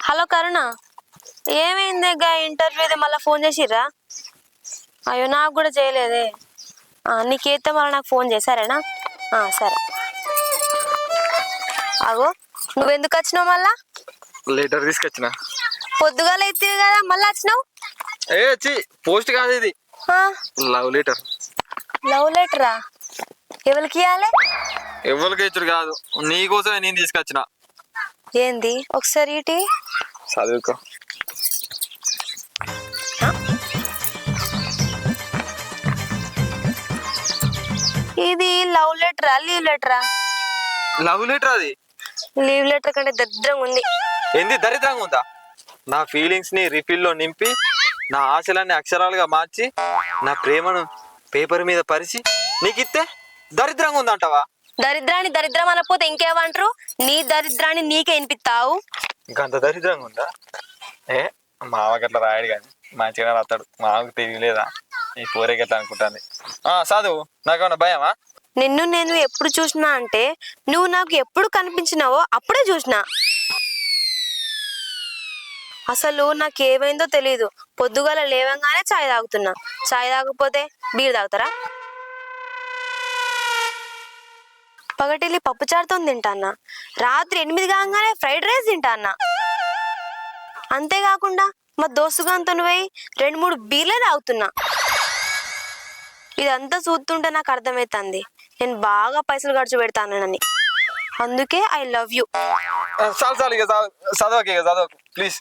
Hello కరుణ, ఏమైంది గా ఇంటర్వ్యూది మళ్ళీ ఫోన్ చేసిర్రా? అయ్యో నాకు కూడా చేయలేదే. నీకైతే మళ్ళీ నాకు ఫోన్ చేశారేనా? సరే. అగో నువ్వెందుకు వచ్చినావు మళ్ళా? లెటర్ తీసుకొచ్చిన. పొద్దుగాల అయితే కదా మళ్ళీ వచ్చినావు? పోస్ట్ కాదు ఇది, లవ్ లెటర్. లవ్ లెటరా? ఎవరికి ఇవ్వాలి? ఎవరికి ఇచ్చుడు కాదు, నీకోసమే నేను తీసుకొచ్చిన. ఏంది ఒకసారి ఇటీ చదువుకో. ఇది లవ్ లెటరా లీవ్ లెటరా? లవ్ లెటర్ అది. లీవ్ లెటర్ కంటే దరిద్రంగా ఉంది. ఏంది దరిద్రంగా ఉందా? నా ఫీలింగ్స్ ని రిఫిల్ లో నింపి, నా ఆశలన్నీ అక్షరాలుగా మార్చి, నా ప్రేమను పేపర్ మీద పరిచి నీకిస్తే దరిద్రంగా ఉందంటావా? దరిద్రాన్ని దరిద్రం అనకపోతే ఇంకేమంటారు? నీ దరిద్రాన్ని నీకే వినిపిస్తావు. ఇంకంత దరిద్రంగా ఉందా? మావకి అట్లా రాయడు కానీ మంచిగా రాస్తాడు. మావకు తెలియలేదా ఈ పోరేకి ఎట్లా అనుకుంటాను. చదువు. నాకేమన్నా భయమా? నిన్ను నేను ఎప్పుడు చూసినా అంటే నువ్వు నాకు ఎప్పుడు కనిపించినావో అప్పుడే చూసినా. అసలు నాకేమైందో తెలీదు. పొద్దుగాల లేవంగానే చాయ్ తాగుతున్నా. చాయ్ తాగకపోతే బీర్ తాగుతారా? పగటిల్లి పప్పుచారుతో తింటాన్నా. రాత్రి 8 కాగానే ఫ్రైడ్ రైస్ తింటాన్నా. అంతేకాకుండా మా దోస్తుగాంతో పోయి 2-3 బీర్లే తాగుతున్నా. ఇదంతా చూస్తుంటే నాకు అర్థమవుతుంది నేను బాగా పైసలు ఖర్చు పెడతానని. అందుకే ఐ లవ్ యూ. చాలు చాలు, ఇక చదవకు, ఇక చదవకు ప్లీజ్.